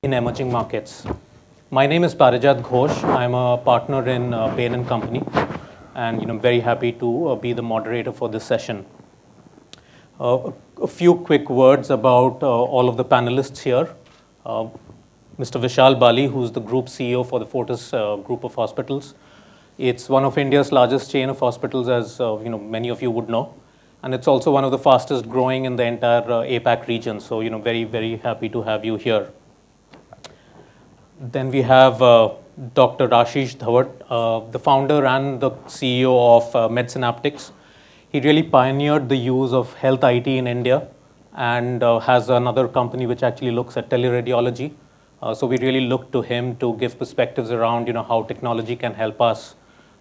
in emerging markets. My name is Parijat Ghosh. I'm a partner in Bain & Company, and I'm very happy to be the moderator for this session. A few quick words about all of the panelists here. Mr. Vishal Bali, who's the Group CEO for the Fortis Group of Hospitals. It's one of India's largest chain of hospitals, as many of you would know. And it's also one of the fastest growing in the entire APAC region. So, very, very happy to have you here. Then we have Dr. Ashish Dhawad, the founder and the CEO of MedSynaptics. He really pioneered the use of health IT in India and has another company which actually looks at teleradiology. So we really look to him to give perspectives around how technology can help us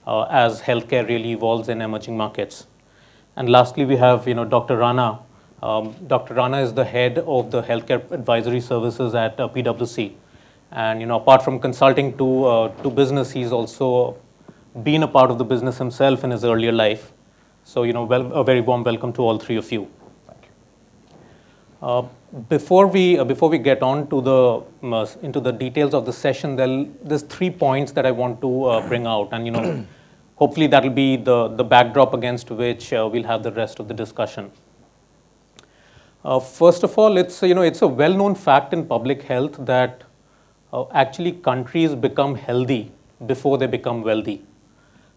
as healthcare really evolves in emerging markets. And lastly, we have Dr. Rana. Dr. Rana is the head of the healthcare advisory services at PwC. And apart from consulting to business, he's also been a part of the business himself in his earlier life. So a very warm welcome to all three of you. Thank you. Before we get on to into the details of the session, there's 3 points that I want to bring out, and hopefully that'll be the backdrop against which we'll have the rest of the discussion. First of all, it's a well-known fact in public health that actually countries become healthy before they become wealthy.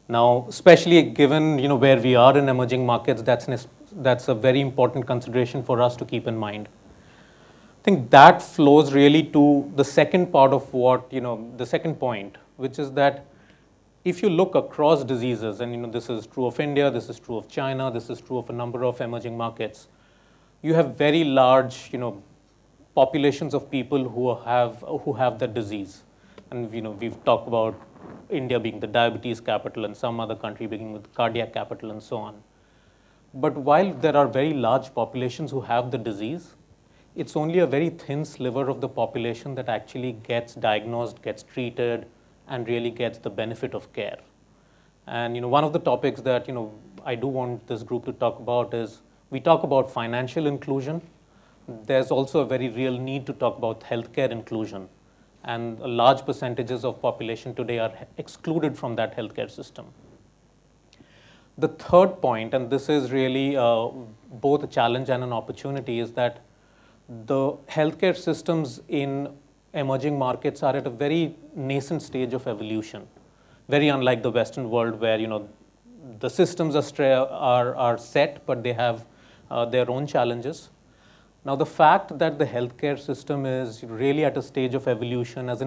Now, especially given where we are in emerging markets, that's a very important consideration for us to keep in mind. I think that flows really to the second part of what the second point, which is that if you look across diseases, and this is true of India, this is true of China, this is true of a number of emerging markets, you have very large populations of people who have the disease. And we've talked about India being the diabetes capital and some other country being the cardiac capital and so on. But while there are very large populations who have the disease, it's only a very thin sliver of the population that actually gets diagnosed, gets treated, and really gets the benefit of care. And one of the topics that I do want this group to talk about is we talk about financial inclusion. There's also a very real need to talk about healthcare inclusion. And large percentages of population today are excluded from that healthcare system. The third point, and this is really both a challenge and an opportunity, is that the healthcare systems in emerging markets are at a very nascent stage of evolution, very unlike the Western world where the systems are set, but they have their own challenges. Now, the fact that the healthcare system is really at a stage of evolution, is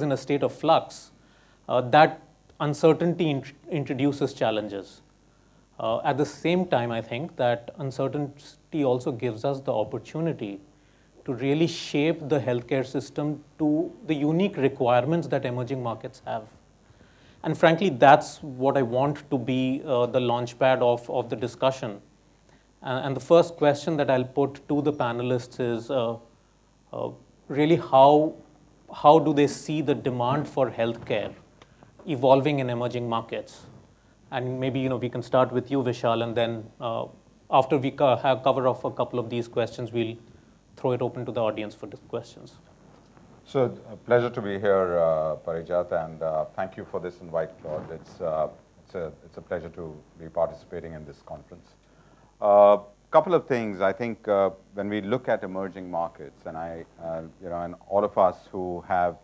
in a state of flux, that uncertainty introduces challenges. At the same time, I think that uncertainty also gives us the opportunity to really shape the healthcare system to the unique requirements that emerging markets have. And frankly, that's what I want to be the launchpad of the discussion. And the first question that I'll put to the panelists is really how do they see the demand for healthcare evolving in emerging markets? And maybe we can start with you, Vishal, and then after we cover off a couple of these questions, we'll throw it open to the audience for questions. So, a pleasure to be here, Parijat, and thank you for this invite, Claude. It's a pleasure to be participating in this conference. Couple of things. I think when we look at emerging markets, and and all of us who have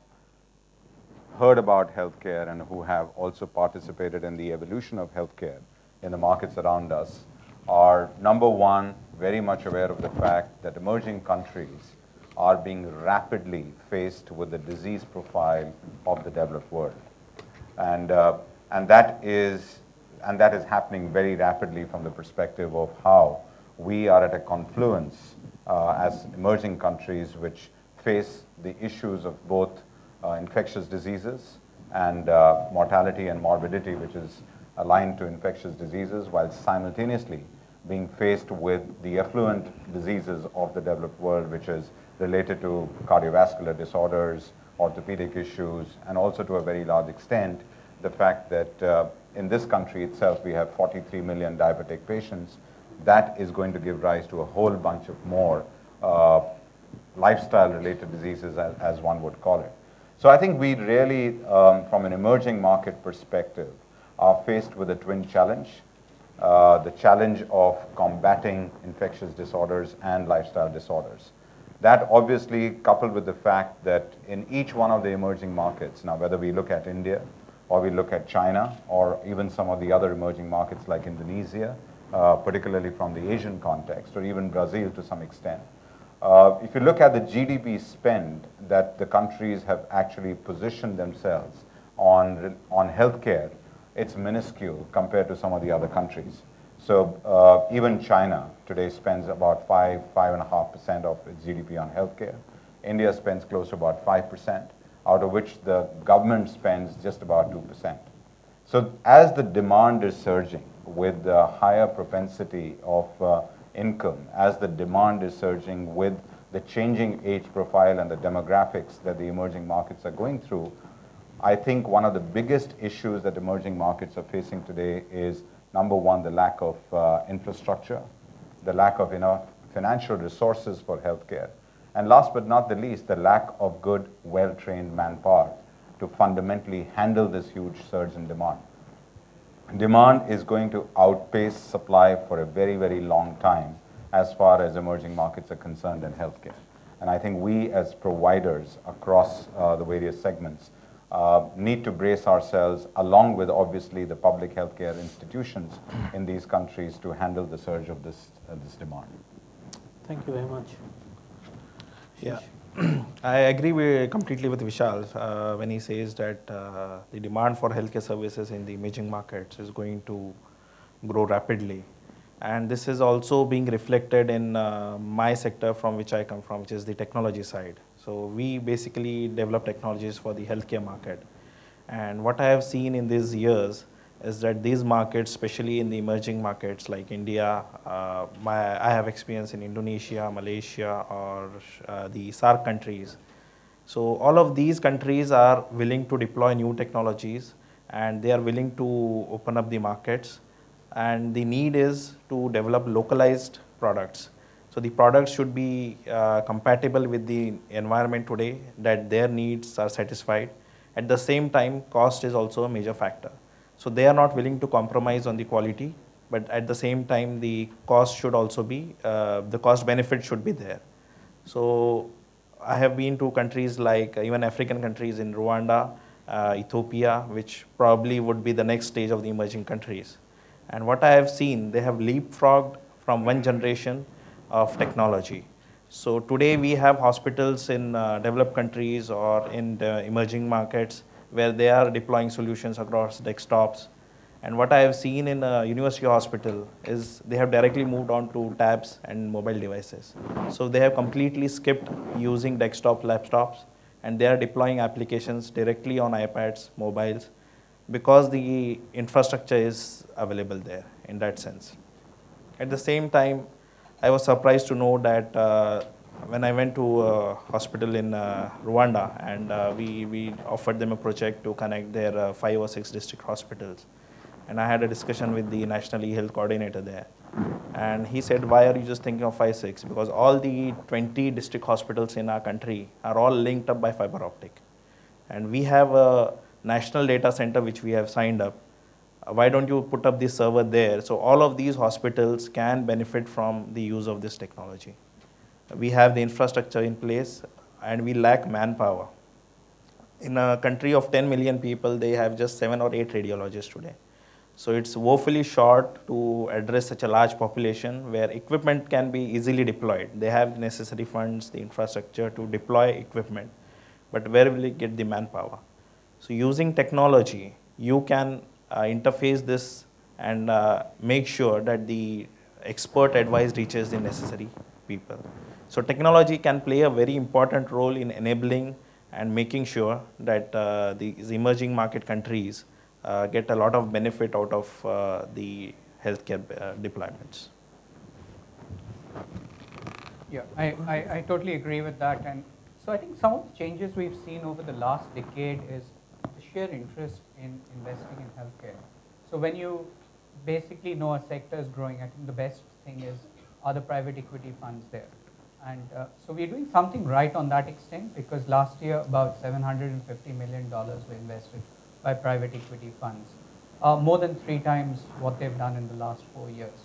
heard about healthcare and who have also participated in the evolution of healthcare in the markets around us, are number one, very much aware of the fact that emerging countries are being rapidly faced with the disease profile of the developed world, and that is happening very rapidly from the perspective of how we are at a confluence as emerging countries which face the issues of both infectious diseases and mortality and morbidity, which is aligned to infectious diseases, while simultaneously being faced with the affluent diseases of the developed world, which is related to cardiovascular disorders, orthopedic issues, and also to a very large extent, the fact that in this country itself we have 43 million diabetic patients. That is going to give rise to a whole bunch of more lifestyle-related diseases, as one would call it. So I think we really, from an emerging market perspective, are faced with a twin challenge. The challenge of combating infectious disorders and lifestyle disorders. That obviously coupled with the fact that in each one of the emerging markets, now whether we look at India or we look at China or even some of the other emerging markets like Indonesia, particularly from the Asian context, or even Brazil to some extent, if you look at the GDP spend that the countries have actually positioned themselves on healthcare, it's minuscule compared to some of the other countries. So even China today spends about 5.5% of its GDP on healthcare. India spends close to about 5%, out of which the government spends just about 2%. So as the demand is surging with the higher propensity of income, as the demand is surging with the changing age profile and the demographics that the emerging markets are going through, I think one of the biggest issues that emerging markets are facing today is, number one, the lack of infrastructure, the lack of enough financial resources for healthcare, and last but not the least, the lack of good, well-trained manpower to fundamentally handle this huge surge in demand. Demand is going to outpace supply for a very, very long time as far as emerging markets are concerned in healthcare. And I think we as providers across the various segments need to brace ourselves along with obviously the public healthcare institutions in these countries to handle the surge of this demand. Thank you very much. Yeah, I agree completely with Vishal when he says that the demand for healthcare services in the emerging markets is going to grow rapidly. And this is also being reflected in my sector from which I come from, which is the technology side. So we basically develop technologies for the healthcare market. And what I have seen in these years is that these markets, especially in the emerging markets like India, I have experience in Indonesia, Malaysia, or the SAARC countries. So all of these countries are willing to deploy new technologies and they are willing to open up the markets. And the need is to develop localized products. So the products should be compatible with the environment today, that their needs are satisfied. At the same time, cost is also a major factor. So they are not willing to compromise on the quality, but at the same time, the cost should also be, the cost benefit should be there. So I have been to countries like even African countries in Rwanda, Ethiopia, which probably would be the next stage of the emerging countries. And what I have seen, they have leapfrogged from one generation of technology. So today we have hospitals in developed countries or in the emerging markets where they are deploying solutions across desktops. And what I have seen in a university hospital is they have directly moved on to tabs and mobile devices. So they have completely skipped using desktop laptops and they are deploying applications directly on iPads, mobiles, because the infrastructure is available there in that sense. At the same time, I was surprised to know that when I went to a hospital in Rwanda and we offered them a project to connect their 5 or 6 district hospitals. And I had a discussion with the National E-Health coordinator there. And he said, why are you just thinking of 5, 6? Because all the 20 district hospitals in our country are all linked up by fiber optic. And we have a national data center which we have signed up. Why don't you put up this server there? So all of these hospitals can benefit from the use of this technology. We have the infrastructure in place and we lack manpower. In a country of 10 million people, they have just 7 or 8 radiologists today. So it's woefully short to address such a large population where equipment can be easily deployed. They have the necessary funds, the infrastructure to deploy equipment. But where will you get the manpower? So using technology, you can interface this and make sure that the expert advice reaches the necessary people. So technology can play a very important role in enabling and making sure that these emerging market countries get a lot of benefit out of the healthcare deployments. Yeah, I totally agree with that. And so I think some of the changes we've seen over the last decade is the sheer interest in investing in healthcare. So when you basically know a sector is growing, I think the best thing is, are the private equity funds there? And so we're doing something right on that extent, because last year about $750 million were invested by private equity funds, more than 3 times what they've done in the last 4 years.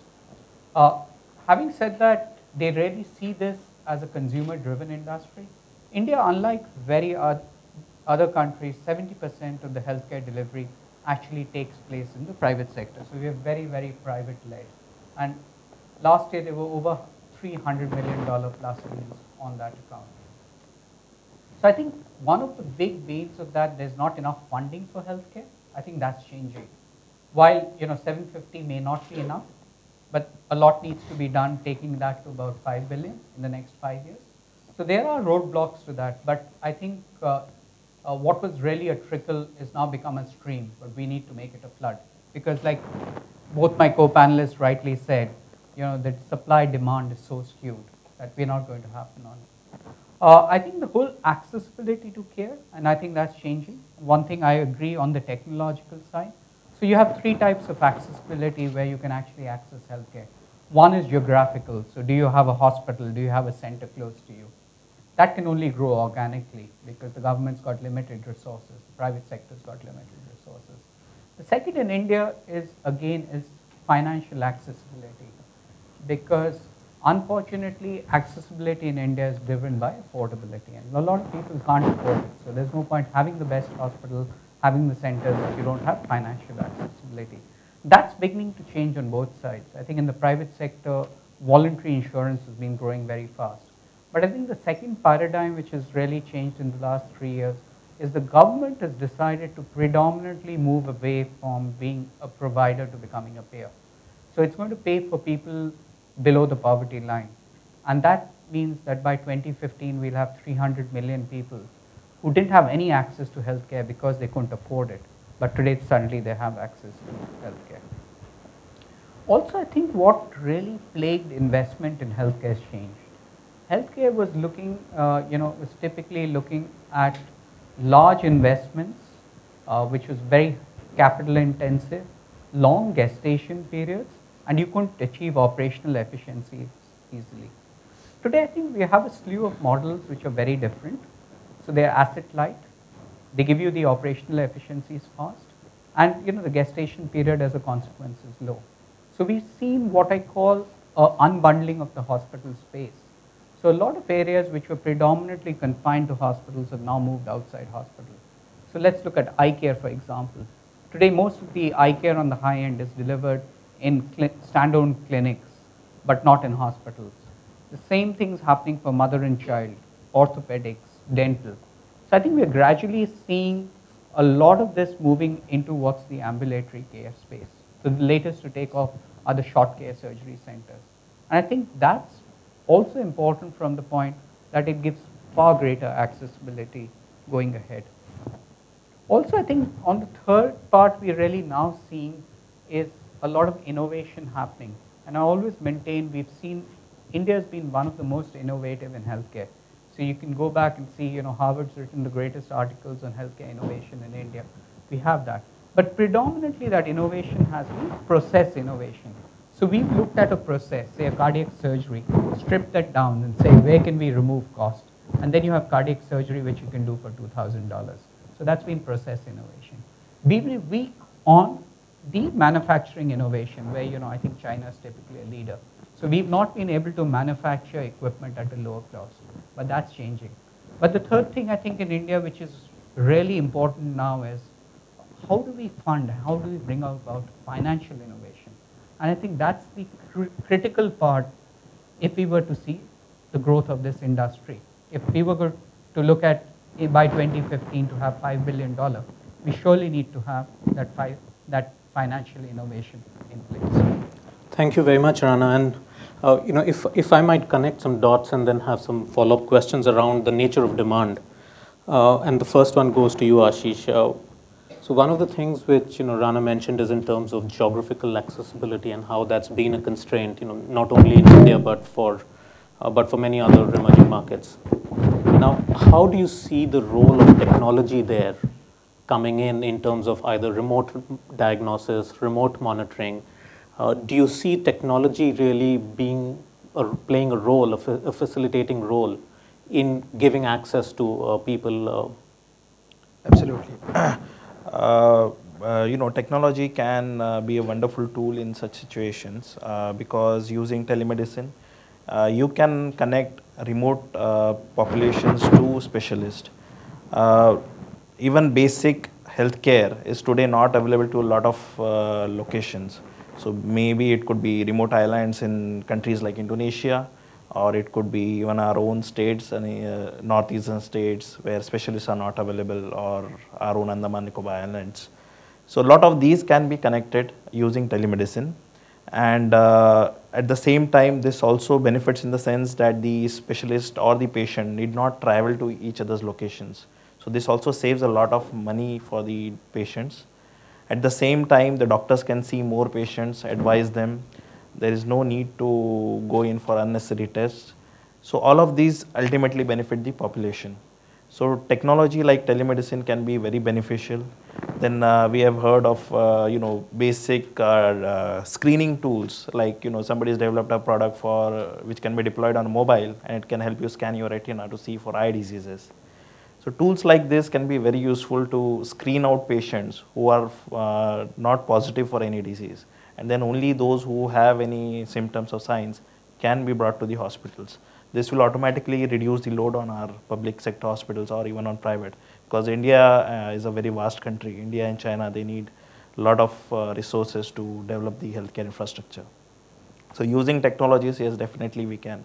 Having said that, they really see this as a consumer-driven industry. India, unlike other countries, 70% of the healthcare delivery actually takes place in the private sector. So we are very, very private-led. And last year, there were over $300 million plus deals on that account. So I think one of the big waves of that, there's not enough funding for healthcare. I think that's changing. While 750 may not be enough, but a lot needs to be done, taking that to about 5 billion in the next 5 years. So there are roadblocks to that, but I think what was really a trickle is now become a stream, but we need to make it a flood. Because like both my co-panelists rightly said, the supply demand is so skewed that we're not going to happen on it. I think the whole accessibility to care, and I think that's changing. One thing I agree on the technological side. So you have 3 types of accessibility where you can actually access healthcare. One is geographical. So do you have a hospital? Do you have a center close to you? That can only grow organically because the government's got limited resources. The private sector's got limited resources. The second in India is financial accessibility, because unfortunately accessibility in India is driven by affordability, and a lot of people can't afford it. So there's no point having the best hospital, having the centers if you don't have financial accessibility. That's beginning to change on both sides. I think in the private sector, voluntary insurance has been growing very fast. But I think the second paradigm which has really changed in the last 3 years is the government has decided to predominantly move away from being a provider to becoming a payer. So it's going to pay for people below the poverty line. And that means that by 2015, we'll have 300 million people who didn't have any access to healthcare because they couldn't afford it. But today, suddenly, they have access to healthcare. Also, I think what really plagued investment in healthcare has changed. Healthcare was was typically looking at large investments, which was very capital intensive, long gestation periods, and you couldn't achieve operational efficiencies easily. Today, I think we have a slew of models which are very different. So they're asset light. They give you the operational efficiencies fast, and the gestation period as a consequence is low. So we've seen what I call unbundling of the hospital space. So a lot of areas which were predominantly confined to hospitals have now moved outside hospitals. So let's look at eye care, for example. Today, most of the eye care on the high end is delivered in standalone clinics, but not in hospitals. The same thing is happening for mother and child, orthopedics, dental. So I think we're gradually seeing a lot of this moving into what's the ambulatory care space. So the latest to take off are the short care surgery centers. And I think that's also important from the point that it gives far greater accessibility going ahead. Also, I think on the third part, we're really now seeing is a lot of innovation happening. And I always maintain we've seen India has been one of the most innovative in healthcare. So you can go back and see, Harvard's written the greatest articles on healthcare innovation in India. We have that. But predominantly that innovation has been process innovation. So we've looked at a process, say a cardiac surgery, strip that down and say, where can we remove cost? And then you have cardiac surgery, which you can do for $2,000. So that's been process innovation. We will be weak on the manufacturing innovation, where, I think China is typically a leader. So we've not been able to manufacture equipment at a lower cost, but that's changing. But the third thing I think in India, which is really important now, is how do we fund, how do we bring about financial innovation? And I think that's the critical part if we were to see the growth of this industry. If we were to look at, by 2015, to have $5 billion, we surely need to have that financial innovation in place. Thank you very much, Rana. And if I might connect some dots and then have some follow-up questions around the nature of demand. And the first one goes to you, Ashish. So one of the things which Rana mentioned is in terms of geographical accessibility and how that's been a constraint, not only in India but for many other emerging markets. Now, how do you see the role of technology there coming in terms of either remote diagnosis, remote monitoring? Do you see technology really being playing a role, a facilitating role in giving access to people? Absolutely. Technology can be a wonderful tool in such situations because using telemedicine, you can connect remote populations to specialists. Even basic healthcare is today not available to a lot of locations. So maybe it could be remote islands in countries like Indonesia, or it could be even our own states and northeastern states where specialists are not available, or our own Andaman Nicobar Islands. So a lot of these can be connected using telemedicine. And at the same time, this also benefits in the sense that the specialist or the patient need not travel to each other's locations. So this also saves a lot of money for the patients. At the same time, the doctors can see more patients, advise them. There is no need to go in for unnecessary tests. So all of these ultimately benefit the population. So technology like telemedicine can be very beneficial. Then we have heard of basic screening tools, like somebody has developed a product for which can be deployed on a mobile, and it can help you scan your retina to see for eye diseases. So tools like this can be very useful to screen out patients who are not positive for any disease, and then only those who have any symptoms or signs can be brought to the hospitals. This will automatically reduce the load on our public sector hospitals or even on private, because India is a very vast country. India and China, they need a lot of resources to develop the healthcare infrastructure. So using technologies, yes, definitely we can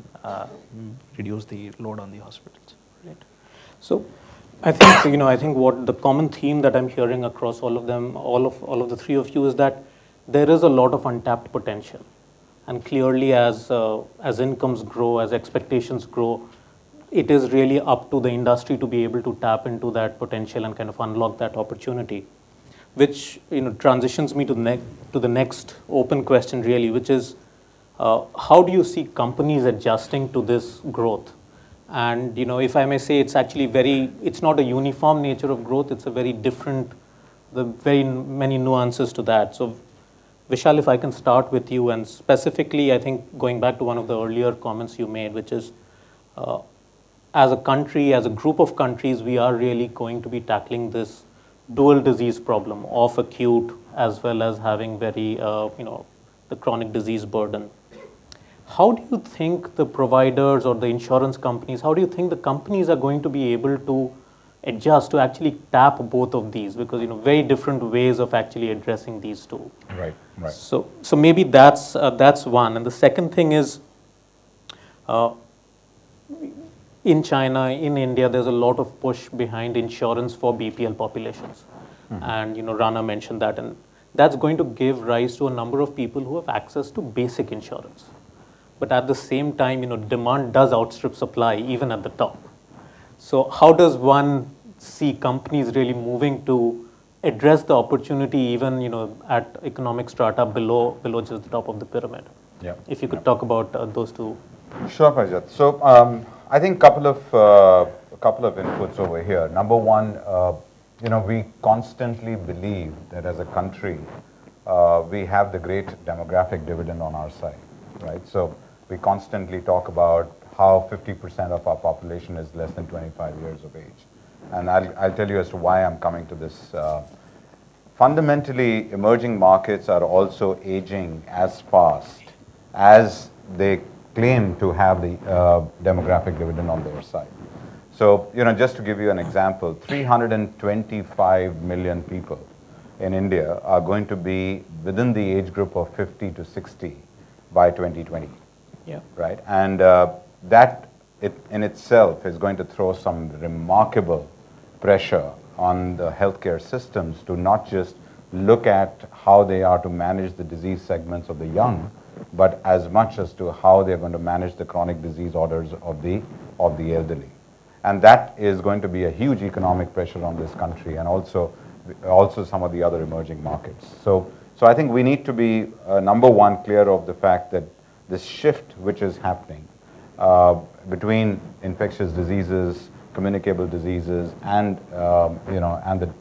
reduce the load on the hospitals. Right. So I think, I think what the common theme that I'm hearing across all of them, all of the three of you, is that there is a lot of untapped potential. And clearly, as incomes grow, as expectations grow, it is really up to the industry to be able to tap into that potential and kind of unlock that opportunity, which transitions me to the next open question, really, which is how do you see companies adjusting to this growth? And if I may say, it's actually it's not a uniform nature of growth. It's a very different, very many nuances to that. So Vishal, if I can start with you, and specifically, I think going back to one of the earlier comments you made, which is as a country, as a group of countries, we are really going to be tackling this dual disease problem of acute as well as having very, the chronic disease burden. How do you think the providers or the insurance companies, how do you think the companies are going to be able to adjust to actually tap both of these? Because, very different ways of actually addressing these two. Right. So maybe that's one. And the second thing is, in China, in India, there's a lot of push behind insurance for BPL populations. Mm-hmm. And, Rana mentioned that. And that's going to give rise to a number of people who have access to basic insurance. But at the same time, demand does outstrip supply, even at the top. So how does one see companies really moving to address the opportunity, even at economic strata below just the top of the pyramid? Yeah. If you could talk about those two. Sure, Parijat. So I think couple of inputs over here. Number one, we constantly believe that as a country, we have the great demographic dividend on our side, right? So we constantly talk about how 50% of our population is less than 25 years of age. And I'll tell you as to why I'm coming to this. Fundamentally, emerging markets are also aging as fast as they claim to have the demographic dividend on their side. So, just to give you an example, 325 million people in India are going to be within the age group of 50 to 60 by 2020. Yeah. Right? And that in itself is going to throw some remarkable pressure on the healthcare systems to not just look at how they are to manage the disease segments of the young, but as much as to how they're going to manage the chronic disease orders of the elderly. And that is going to be a huge economic pressure on this country, and also some of the other emerging markets. So I think we need to be, number one, clear of the fact that this shift which is happening between infectious diseases, communicable diseases, and the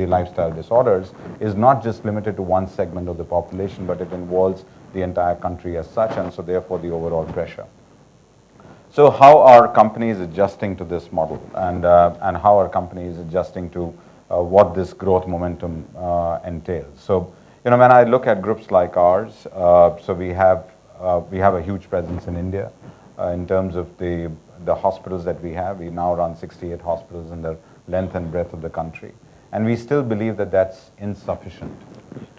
lifestyle disorders is not just limited to one segment of the population, but it involves the entire country as such, and so therefore the overall pressure. So how are companies adjusting to this model, and how are companies adjusting to what this growth momentum entails? So, when I look at groups like ours, so we have a huge presence in India in terms of the hospitals that we have. We now run 68 hospitals in the length and breadth of the country, and we still believe that that's insufficient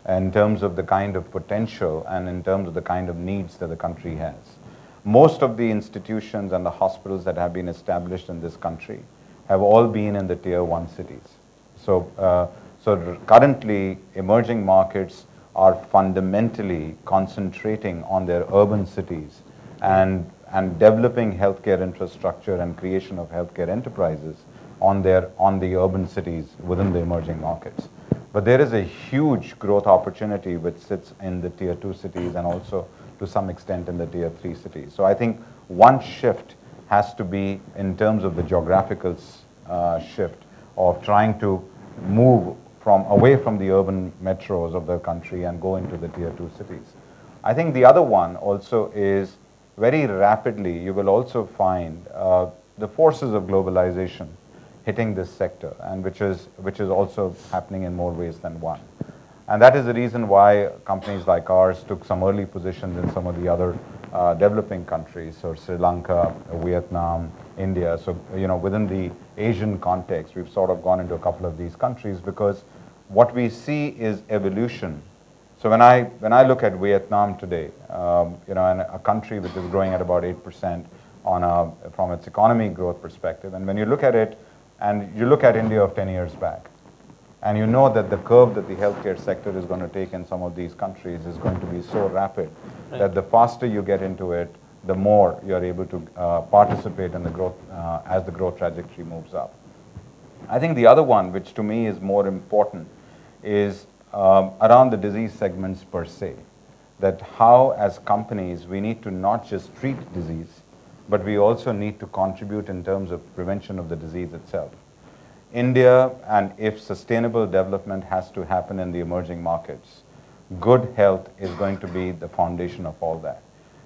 in terms of the kind of potential and in terms of the kind of needs that the country has. Most of the institutions and the hospitals that have been established in this country have all been in the tier 1 cities. So, currently emerging markets are fundamentally concentrating on their urban cities and developing healthcare infrastructure and creation of healthcare enterprises on the urban cities within the emerging markets. But there is a huge growth opportunity which sits in the tier 2 cities and also to some extent in the tier 3 cities. So I think one shift has to be in terms of the geographical shift of trying to move away from the urban metros of the country and go into the tier 2 cities. I think the other one also is very rapidly you will also find the forces of globalization hitting this sector, and which is also happening in more ways than one. And that is the reason why companies like ours took some early positions in some of the other developing countries, so Sri Lanka, Vietnam, India. So, within the Asian context, we've sort of gone into a couple of these countries because what we see is evolution. So when I look at Vietnam today, and a country which is growing at about 8% from its economy growth perspective, and when you look at it, and you look at India of 10 years back, and you know that the curve that the healthcare sector is going to take in some of these countries is going to be so rapid that the faster you get into it, the more you are able to participate in the growth as the growth trajectory moves up. I think the other one, which to me is more important, is around the disease segments per se. That how, as companies, we need to not just treat disease, but we also need to contribute in terms of prevention of the disease itself. India, and if sustainable development has to happen in the emerging markets, good health is going to be the foundation of all that.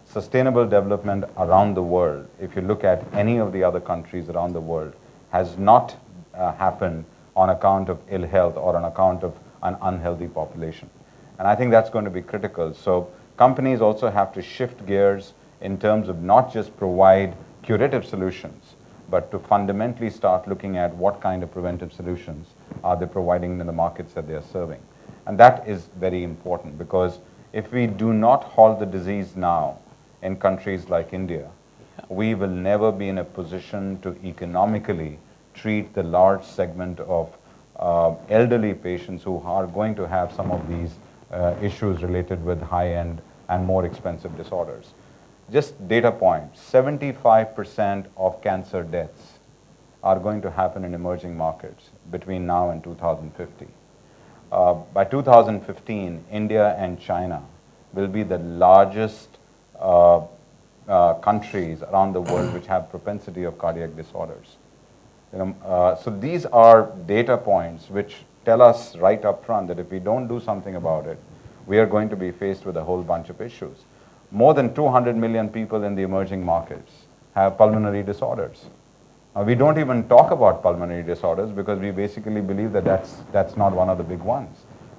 Sustainable development around the world, if you look at any of the other countries around the world, has not happened on account of ill health or on account of an unhealthy population. And I think that's going to be critical. So companies also have to shift gears in terms of not just provide curative solutions, but to fundamentally start looking at what kind of preventive solutions are they providing in the markets that they are serving. And that is very important, because if we do not halt the disease now in countries like India, we will never be in a position to economically treat the large segment of elderly patients who are going to have some of these issues related with high-end and more expensive disorders. Just data points, 75% of cancer deaths are going to happen in emerging markets between now and 2050. By 2015, India and China will be the largest countries around the world which have propensity of cardiac disorders. So these are data points which tell us right up front that if we don't do something about it, we are going to be faced with a whole bunch of issues. More than 200 million people in the emerging markets have pulmonary disorders. We don't even talk about pulmonary disorders because we basically believe that that's not one of the big ones.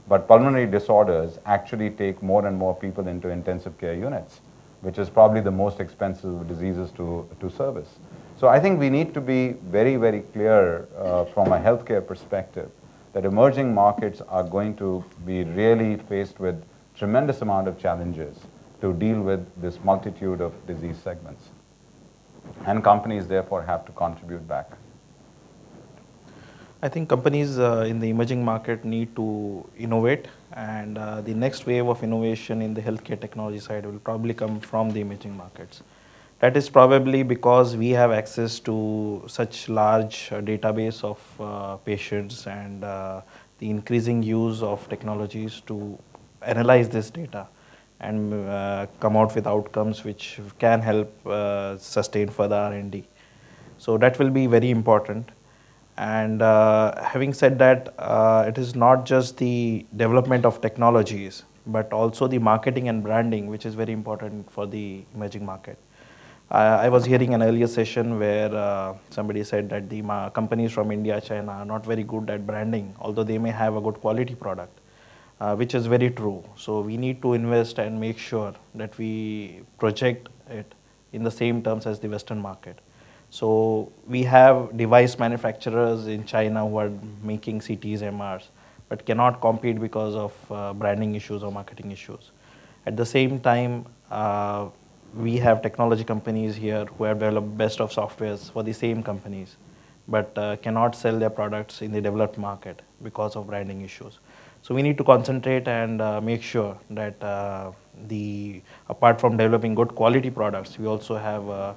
But pulmonary disorders actually take more and more people into intensive care units, which is probably the most expensive diseases to service. So I think we need to be very, very clear from a healthcare perspective that emerging markets are going to be really faced with tremendous amount of challenges to deal with this multitude of disease segments. And companies therefore have to contribute back. I think companies in the emerging market need to innovate, and the next wave of innovation in the healthcare technology side will probably come from the emerging markets. That is probably because we have access to such large database of patients and the increasing use of technologies to analyze this data and come out with outcomes which can help sustain further R&D. So that will be very important. And having said that, it is not just the development of technologies, but also the marketing and branding, which is very important for the emerging market. I was hearing an earlier session where somebody said that the companies from India, China are not very good at branding, although they may have a good quality product, which is very true. So we need to invest and make sure that we project it in the same terms as the Western market. So we have device manufacturers in China who are making CTs, MRs, but cannot compete because of branding issues or marketing issues. At the same time, we have technology companies here who have developed best of softwares for the same companies, but cannot sell their products in the developed market because of branding issues. So we need to concentrate and make sure that apart from developing good quality products, we also have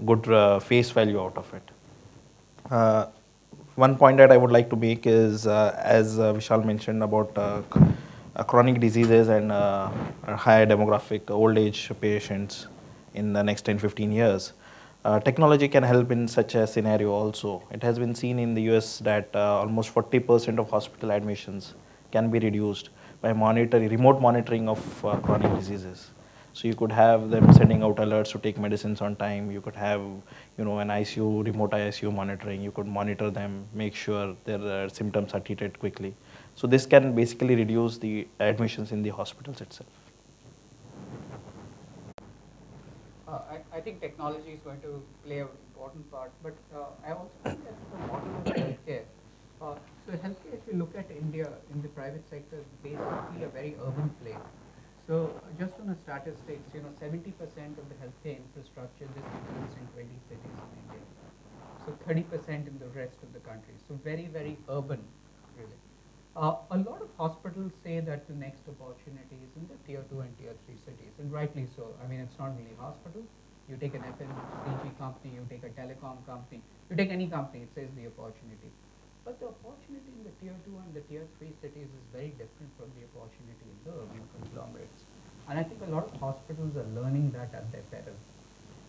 good face value out of it. One point that I would like to make is, as Vishal mentioned about chronic diseases and higher demographic old age patients in the next 10-15 years. Technology can help in such a scenario also. It has been seen in the US that almost 40% of hospital admissions can be reduced by remote monitoring of chronic diseases. So you could have them sending out alerts to take medicines on time. You could have, an ICU, remote ICU monitoring. You could monitor them, make sure their symptoms are treated quickly. So this can basically reduce the admissions in the hospitals itself. I think technology is going to play an important part, but I also think that the model of healthcare. So healthcare, if you look at India in the private sector, is basically a very urban play. So just on the statistics, 70% of the healthcare infrastructure just exists in 20 cities in India. So 30% in the rest of the country. So very, very urban, really. A lot of hospitals say that the next opportunity is in the tier 2 and tier 3 cities, and rightly so. I mean, it's not only hospital. You take an FMCG company, you take a telecom company, you take any company, it says the opportunity. But the opportunity in the tier 2 and the tier 3 cities is very different from the opportunity in the urban conglomerates. And I think a lot of hospitals are learning that at their peril.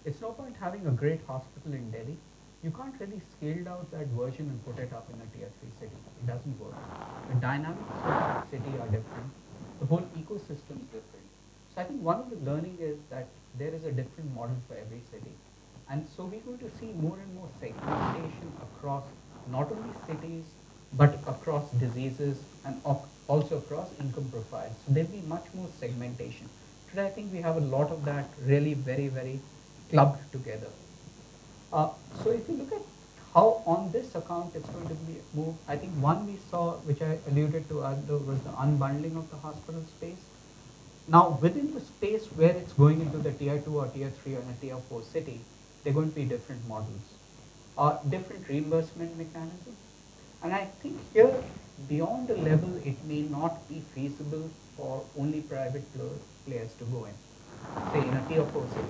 It's no point having a great hospital in Delhi. You can't really scale out that version and put it up in a tier 3 city. It doesn't work. The dynamics of that city are different. The whole ecosystem is different. So I think one of the learning is that there is a different model for every city. And so we're going to see more and more segmentation across not only cities, but across diseases and also across income profiles. So there'll be much more segmentation. Today, I think we have a lot of that really very, very clubbed together. So if you look at how on this account it's going to be moved, I think one we saw, which I alluded to earlier, was the unbundling of the hospital space. Now, within the space where it's going into the tier 2 or tier 3 or a tier 4 city, there are going to be different models. Different reimbursement mechanism. And I think here, beyond a level, it may not be feasible for only private players to go in, say in a tier 4 city.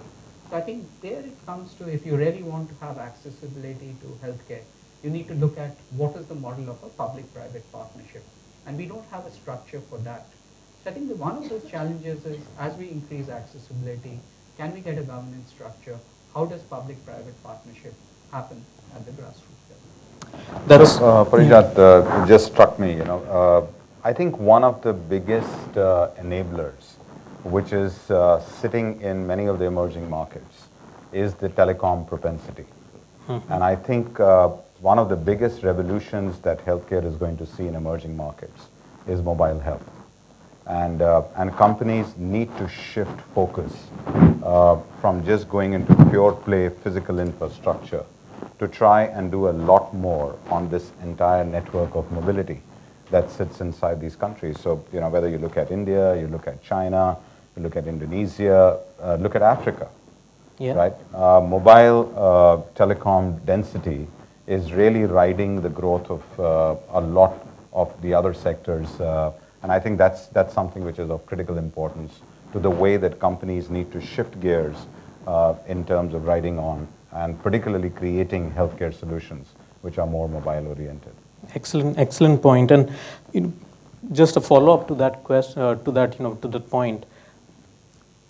So I think there it comes to, if you really want to have accessibility to healthcare, you need to look at what is the model of a public-private partnership. And we don't have a structure for that. So I think that one of those challenges is, as we increase accessibility, can we get a governance structure? How does public-private partnership happen at the grassroots level? That's Parijat, it just struck me. I think one of the biggest enablers, which is sitting in many of the emerging markets, is the telecom propensity. And I think one of the biggest revolutions that healthcare is going to see in emerging markets is mobile health. And companies need to shift focus from just going into pure play physical infrastructure to try and do a lot more on this entire network of mobility that sits inside these countries. So, whether you look at India, you look at China, you look at Indonesia, look at Africa, right? Mobile telecom density is really riding the growth of a lot of the other sectors. And I think that's something which is of critical importance to the way that companies need to shift gears in terms of riding on and particularly creating healthcare solutions which are more mobile oriented. Excellent point. And just a follow up to that question, to that point.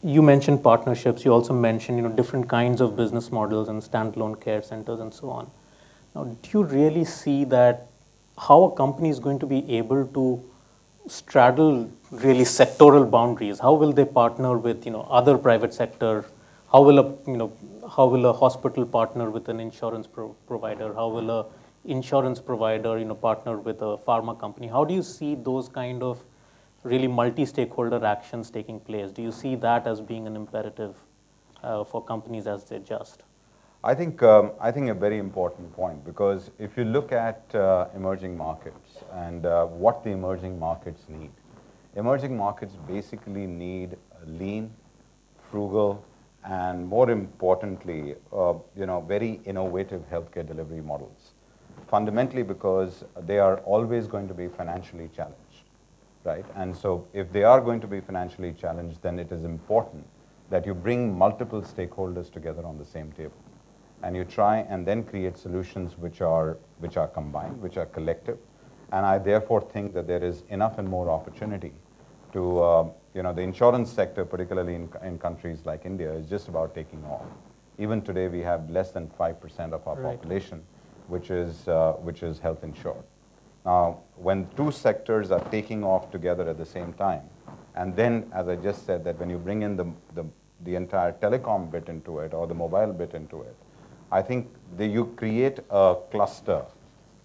You mentioned partnerships. You also mentioned different kinds of business models and standalone care centers and so on. Now, do you really see that how a company is going to be able to straddle really sectoral boundaries? How will they partner with, other private sector? How will a hospital partner with an insurance provider? How will a insurance provider, partner with a pharma company? How do you see those kind of really multi-stakeholder actions taking place? Do you see that as being an imperative for companies as they adjust? I think a very important point, because if you look at emerging markets and what the emerging markets need, emerging markets basically need lean, frugal, and more importantly, very innovative healthcare delivery models. Fundamentally, because they are always going to be financially challenged, right? And so, if they are going to be financially challenged, then it is important that you bring multiple stakeholders together on the same table, and you try and then create solutions which are combined, which are collective. And I therefore think that there is enough and more opportunity to, the insurance sector, particularly in countries like India, is just about taking off. Even today, we have less than 5% of our population which is health insured. Now, when two sectors are taking off together at the same time, and then, as I just said, that when you bring in the entire telecom bit into it, or the mobile bit into it, I think you create a cluster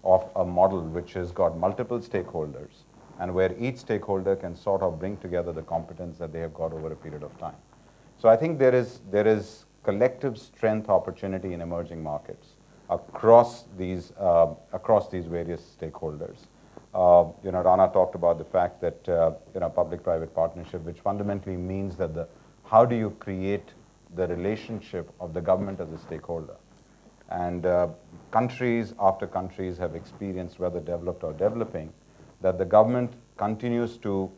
of a model which has got multiple stakeholders, and where each stakeholder can sort of bring together the competence that they have got over a period of time. So I think there is collective strength opportunity in emerging markets across these various stakeholders. Rana talked about the fact that public-private partnership, which fundamentally means that how do you create the relationship of the government as a stakeholder. And countries after countries have experienced, whether developed or developing, that the government continues to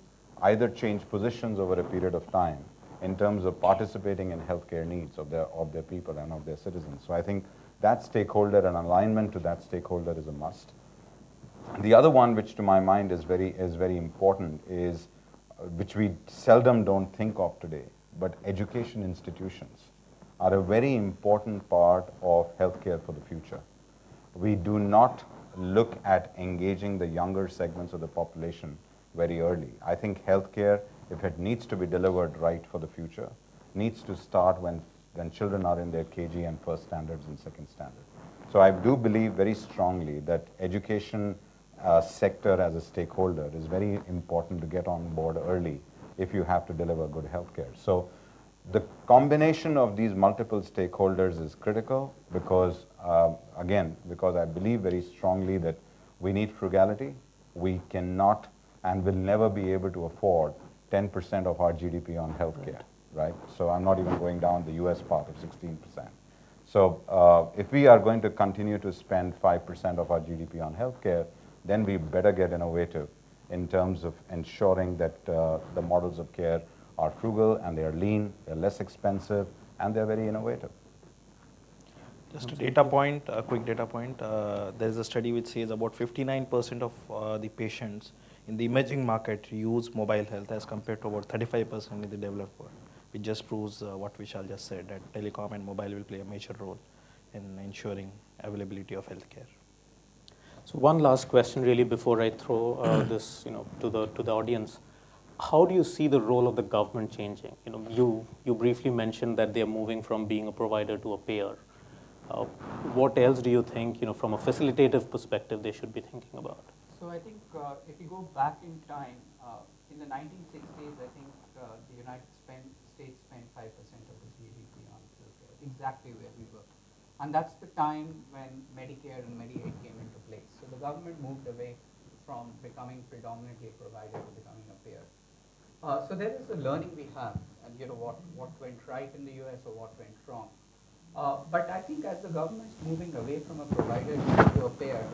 either change positions over a period of time in terms of participating in healthcare needs of their people and of their citizens. So I think that stakeholder and alignment to that stakeholder is a must. The other one, which to my mind is very important, is which we seldom don't think of today, but education institutions are a very important part of healthcare for the future. We do not look at engaging the younger segments of the population very early. I think healthcare, if it needs to be delivered right for the future, needs to start when children are in their KG and first standards and second standard. So I do believe very strongly that education sector as a stakeholder is very important to get on board early if you have to deliver good healthcare. So the combination of these multiple stakeholders is critical because, again, because I believe very strongly that we need frugality. We cannot and will never be able to afford 10% of our GDP on healthcare, right? So I'm not even going down the US part of 16%. So if we are going to continue to spend 5% of our GDP on healthcare, then we better get innovative in terms of ensuring that the models of care are frugal and they are lean, they're less expensive, and they're very innovative. Just a data point, a quick data point. There is a study which says about 59% of the patients in the emerging market use mobile health as compared to about 35% in the developed world. It just proves what Vishal just said, that telecom and mobile will play a major role in ensuring availability of healthcare. So one last question, really, before I throw this, to the audience. How do you see the role of the government changing? You briefly mentioned that they are moving from being a provider to a payer. What else do you think, from a facilitative perspective, they should be thinking about? So I think if you go back in time, in the 1960s, I think the United States spent 5% of its GDP on healthcare, exactly where we were. And that's the time when Medicare and Medicaid came into place. So the government moved away from becoming predominantly a provider to becoming a payer. So there is a learning we have, and what went right in the US or what went wrong. But I think as the government's moving away from a provider to a payer,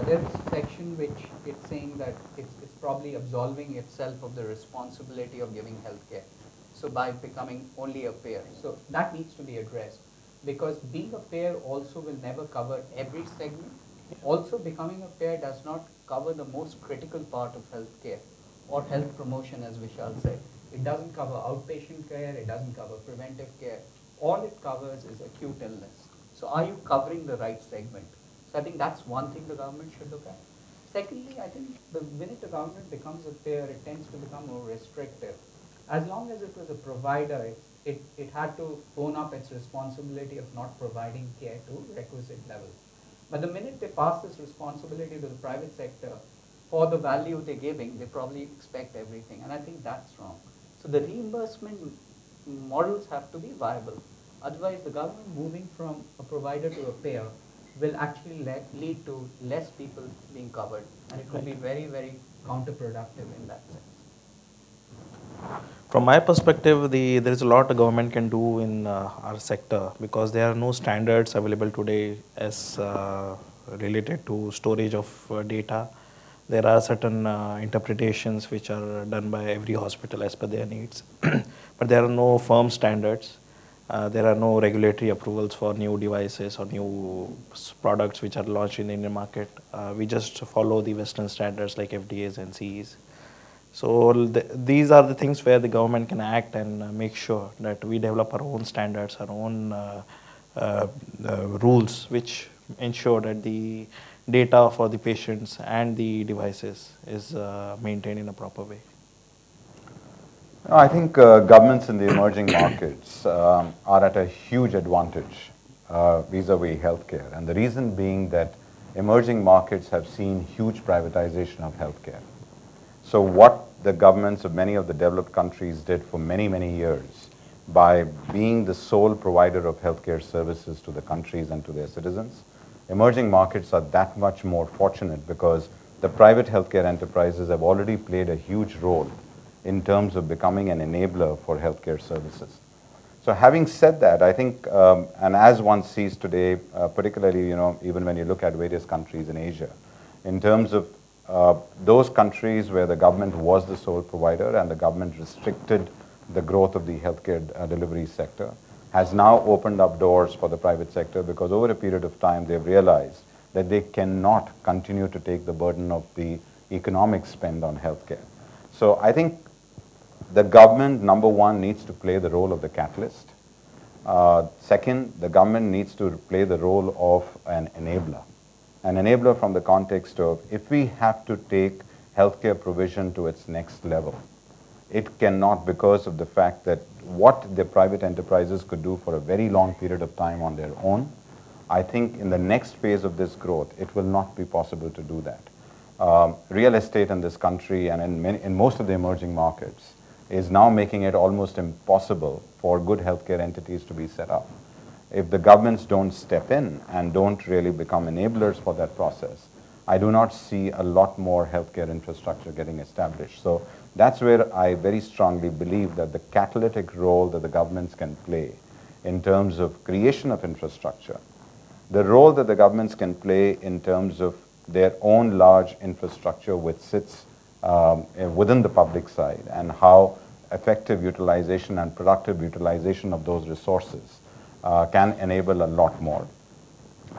there is a section which it's saying that it's probably absolving itself of the responsibility of giving healthcare. So by becoming only a payer. So that needs to be addressed, because being a payer also will never cover every segment. Also, becoming a payer does not cover the most critical part of healthcare or health promotion, as Vishal said. It doesn't cover outpatient care, it doesn't cover preventive care. All it covers is acute illness. So are you covering the right segment? So I think that's one thing the government should look at. Secondly, I think the minute the government becomes a payer, it tends to become more restrictive. As long as it was a provider, it had to own up its responsibility of not providing care to requisite levels. But the minute they pass this responsibility to the private sector, for the value they're giving, they probably expect everything. And I think that's wrong. So the reimbursement models have to be viable. Otherwise, the government moving from a provider to a payer will actually lead to less people being covered. And it could be very, very counterproductive in that sense. From my perspective, there is a lot the government can do in our sector, because there are no standards available today as related to storage of data. There are certain interpretations which are done by every hospital as per their needs, but there are no firm standards. There are no regulatory approvals for new devices or new products which are launched in the Indian market. We just follow the Western standards like FDAs and CEs. So these are the things where the government can act and make sure that we develop our own standards, our own rules, which ensure that the data for the patients and the devices is maintained in a proper way. I think governments in the emerging markets are at a huge advantage vis-a-vis healthcare. And the reason being that emerging markets have seen huge privatization of healthcare. So what the governments of many of the developed countries did for many, many years by being the sole provider of healthcare services to the countries and to their citizens, emerging markets are that much more fortunate because the private healthcare enterprises have already played a huge role in terms of becoming an enabler for healthcare services. So having said that, I think, and as one sees today, particularly, even when you look at various countries in Asia, in terms of those countries where the government was the sole provider and the government restricted the growth of the healthcare delivery sector, has now opened up doors for the private sector, because over a period of time they've realized that they cannot continue to take the burden of the economic spend on healthcare. So I think the government, number one, needs to play the role of the catalyst. Second, the government needs to play the role of an enabler. An enabler from the context of, if we have to take healthcare provision to its next level, it cannot, because of the fact that what the private enterprises could do for a very long period of time on their own, I think in the next phase of this growth, it will not be possible to do that. Real estate in this country and in most of the emerging markets is now making it almost impossible for good healthcare entities to be set up. If the governments don't step in and don't really become enablers for that process, I do not see a lot more healthcare infrastructure getting established. So that's where I very strongly believe that the catalytic role that the governments can play in terms of creation of infrastructure, the role that the governments can play in terms of their own large infrastructure which sits within the public side, and how effective utilization and productive utilization of those resources can enable a lot more.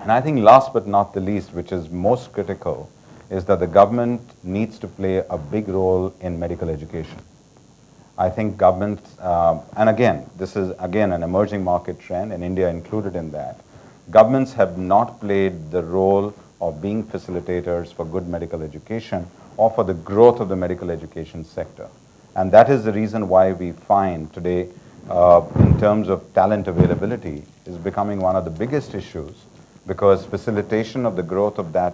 And I think last but not the least, which is most critical, is that the government needs to play a big role in medical education. I think governments, and again, this is again an emerging market trend, and India included in that, governments have not played the role of being facilitators for good medical education or for the growth of the medical education sector. And that is the reason why we find today, in terms of talent availability, is becoming one of the biggest issues, because facilitation of the growth of that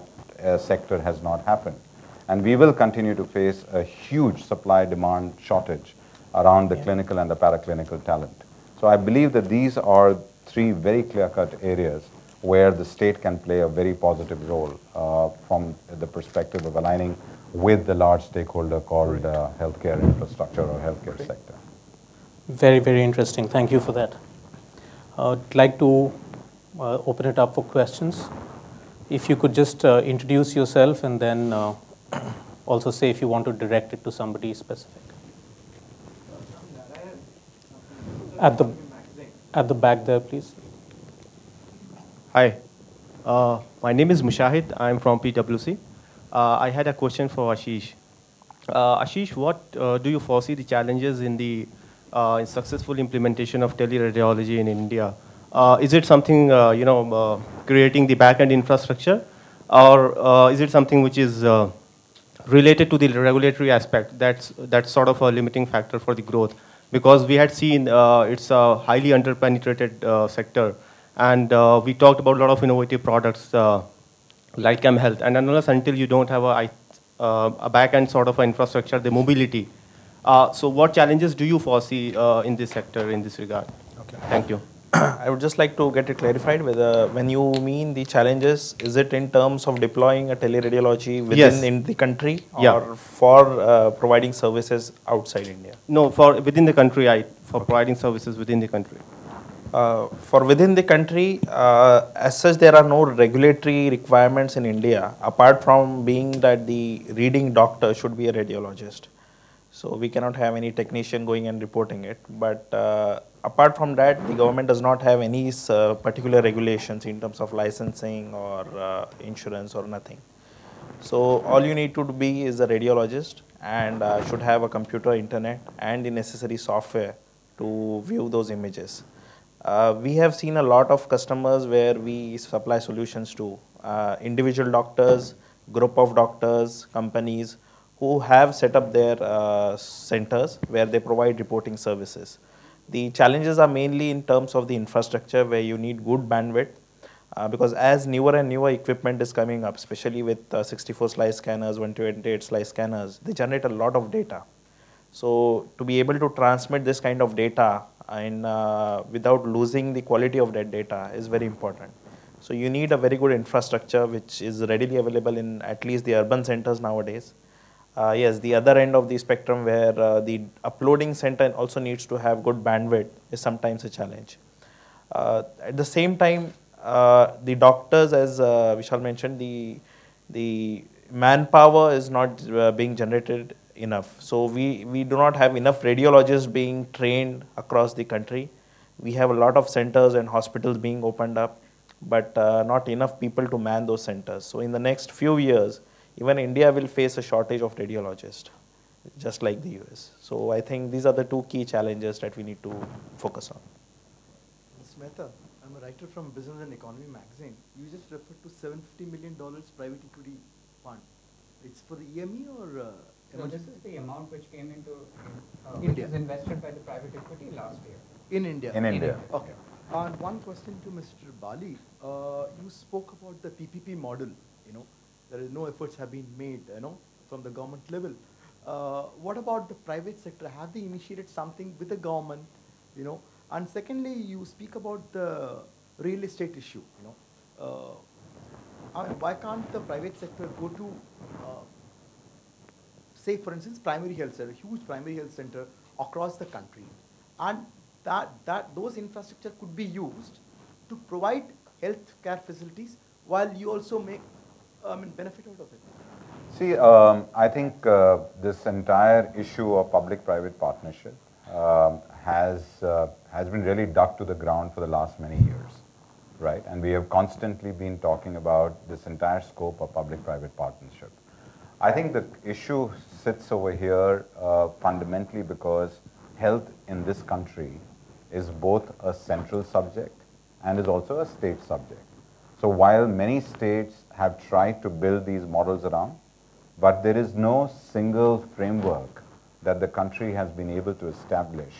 sector has not happened. And we will continue to face a huge supply-demand shortage around the clinical and the paraclinical talent. So I believe that these are three very clear-cut areas where the state can play a very positive role from the perspective of aligning with the large stakeholder called healthcare infrastructure or healthcare sector. Very, very interesting. Thank you for that. I'd like to open it up for questions. If you could just introduce yourself and then also say if you want to direct it to somebody specific. At the back there, please. Hi, my name is Mushahid. I'm from PwC. I had a question for Ashish. Ashish, what do you foresee the challenges in the successful implementation of teleradiology in India? Is it something, creating the back-end infrastructure, or is it something which is related to the regulatory aspect? That's sort of a limiting factor for the growth, because we had seen it's a highly underpenetrated sector, and we talked about a lot of innovative products like Health, and unless until you don't have a back-end sort of infrastructure, the mobility. So what challenges do you foresee in this sector in this regard? Okay. Thank you. I would just like to get it clarified whether when you mean the challenges, is it in terms of deploying a teleradiology within Yes. in the country Yeah. or for providing services outside India? No, for within the country, for providing services within the country. For within the country, as such, there are no regulatory requirements in India, apart from being that the reading doctor should be a radiologist. So we cannot have any technician going and reporting it. But apart from that, the government does not have any particular regulations in terms of licensing or insurance or nothing. So all you need to be is a radiologist and should have a computer, internet, and the necessary software to view those images. We have seen a lot of customers where we supply solutions to individual doctors, group of doctors, companies who have set up their centers where they provide reporting services. The challenges are mainly in terms of the infrastructure, where you need good bandwidth, because as newer and newer equipment is coming up, especially with 64 slice scanners, 128 slice scanners, they generate a lot of data. So to be able to transmit this kind of data and without losing the quality of that data is very important. So you need a very good infrastructure which is readily available in at least the urban centers nowadays. Yes, the other end of the spectrum, where the uploading center also needs to have good bandwidth, is sometimes a challenge. At the same time, the doctors, as Vishal mentioned, the manpower is not being generated enough. So we do not have enough radiologists being trained across the country. We have a lot of centers and hospitals being opened up, but not enough people to man those centers. So in the next few years, even India will face a shortage of radiologists, just like the US. So I think these are the two key challenges that we need to focus on. Ms. Mehta, I'm a writer from Business and Economy magazine. You just referred to $750 million private equity fund. It's for the EME or So this is the amount which came into which India. is invested by the private equity last year. in India? In India. Okay. And one question to Mr. Bali. You spoke about the PPP model. There is no efforts have been made, from the government level. What about the private sector? Have they initiated something with the government, And secondly, you speak about the real estate issue, why can't the private sector go to, say for instance, primary health center, huge primary health center across the country, and those infrastructure could be used to provide health care facilities while you also make benefit out of it. See, I think this entire issue of public-private partnership has been really dug to the ground for the last many years, right? And we have constantly been talking about this entire scope of public-private partnership. I think the issue sits over here fundamentally because health in this country is both a central subject and is also a state subject. So while many states have tried to build these models around, but there is no single framework that the country has been able to establish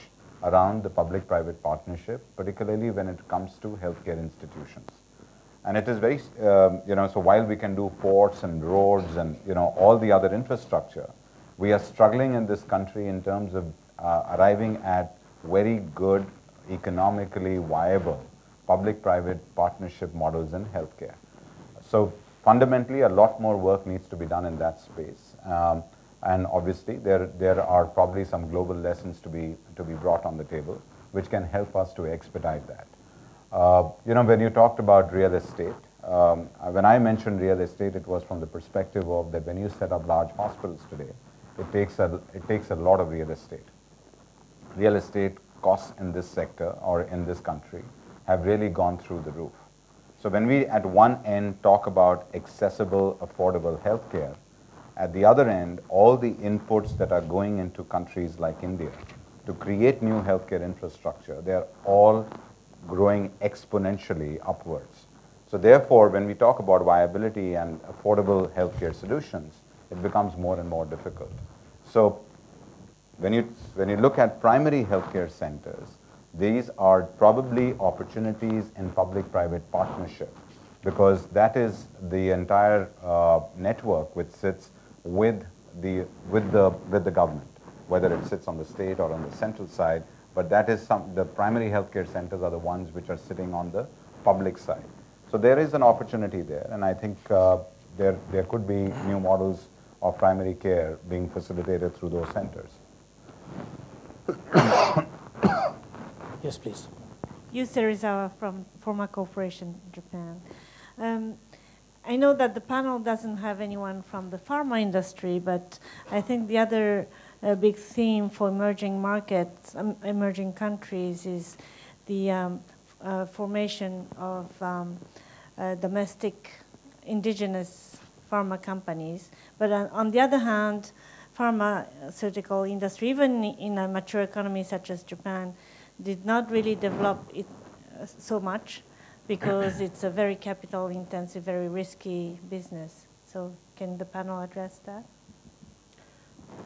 around the public-private partnership, particularly when it comes to healthcare institutions. And it is very, so while we can do ports and roads and, all the other infrastructure, we are struggling in this country in terms of arriving at very good, economically viable public-private partnership models in healthcare. So fundamentally, a lot more work needs to be done in that space. And obviously, there are probably some global lessons to be brought on the table, which can help us to expedite that. When you talked about real estate, when I mentioned real estate, it was from the perspective of that when you set up large hospitals today, it takes a lot of real estate. Real estate costs in this sector or in this country have really gone through the roof. So when we at one end talk about accessible, affordable healthcare, at the other end, all the inputs that are going into countries like India to create new healthcare infrastructure, they're all growing exponentially upwards. So therefore, when we talk about viability and affordable healthcare solutions, it becomes more and more difficult. So when you look at primary healthcare centers, these are probably opportunities in public-private partnership, because that is the entire network which sits with the government, whether it sits on the state or on the central side. But that is the primary healthcare centers are the ones which are sitting on the public side. So there is an opportunity there, and I think there could be new models of primary care being facilitated through those centers. Yes, please. Yu Serizawa from Forma Corporation, Japan. I know that the panel doesn't have anyone from the pharma industry, but I think the other big theme for emerging markets, emerging countries, is the formation of domestic indigenous pharma companies. But on the other hand, pharmaceutical industry, even in a mature economy such as Japan, did not really develop it so much, because it's a very capital intensive, very risky business. So can the panel address that?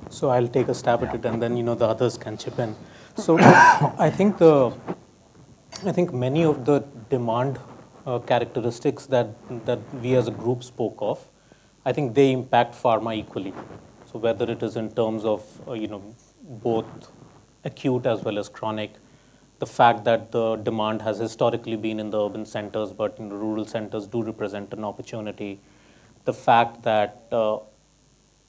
So I'll take a stab at it, and then the others can chip in. So I think many of the demand characteristics that we as a group spoke of, I think they impact pharma equally. So whether it is in terms of both acute as well as chronic, the fact that the demand has historically been in the urban centers, but in the rural centers do represent an opportunity. The fact that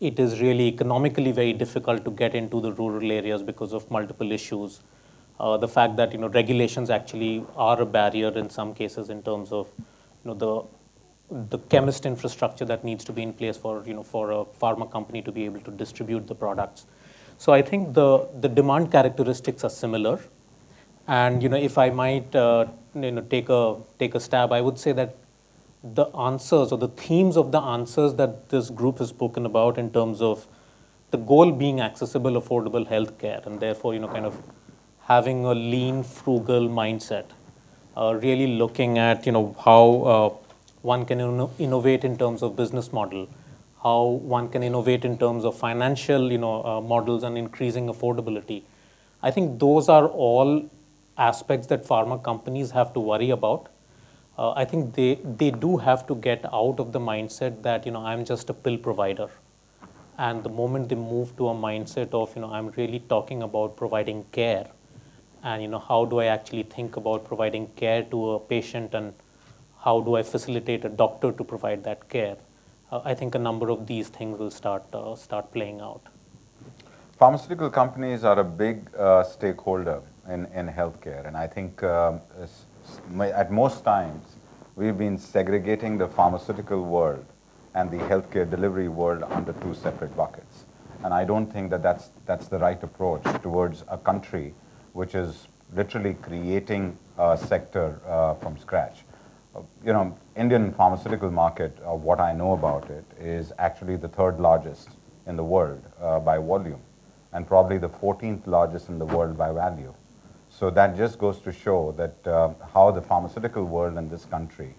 it is really economically very difficult to get into the rural areas because of multiple issues. The fact that regulations actually are a barrier in some cases in terms of the chemist infrastructure that needs to be in place for for a pharma company to be able to distribute the products. So I think the demand characteristics are similar. And if I might take a stab, I would say that the answers or the themes of the answers that this group has spoken about in terms of the goal being accessible, affordable healthcare, and therefore kind of having a lean, frugal mindset, really looking at how one can innovate in terms of business model, how one can innovate in terms of financial models and increasing affordability. I think those are all aspects that pharma companies have to worry about. I think they do have to get out of the mindset that I'm just a pill provider, and the moment they move to a mindset of I'm really talking about providing care, and how do I actually think about providing care to a patient, and how do I facilitate a doctor to provide that care, I think a number of these things will start playing out. Pharmaceutical companies are a big stakeholder in healthcare, and I think at most times we've been segregating the pharmaceutical world and the healthcare delivery world under two separate buckets. And I don't think that that's the right approach towards a country which is literally creating a sector from scratch. Indian pharmaceutical market, what I know about it, is actually the third largest in the world by volume, and probably the 14th largest in the world by value. So that just goes to show that how the pharmaceutical world in this country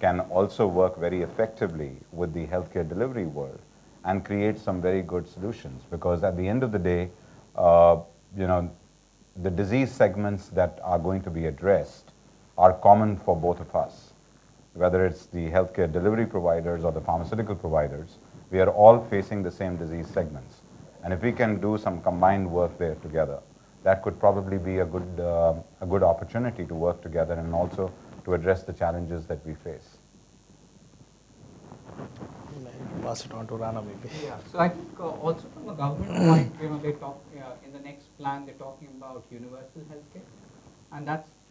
can also work very effectively with the healthcare delivery world and create some very good solutions. Because at the end of the day, the disease segments that are going to be addressed are common for both of us. Whether it's the healthcare delivery providers or the pharmaceutical providers, we are all facing the same disease segments. And if we can do some combined work there together, that could probably be a good opportunity to work together and also to address the challenges that we face. Pass it on to Rana maybe. Yeah, so I think also from a government point, they talk in the next plan they're talking about universal healthcare, and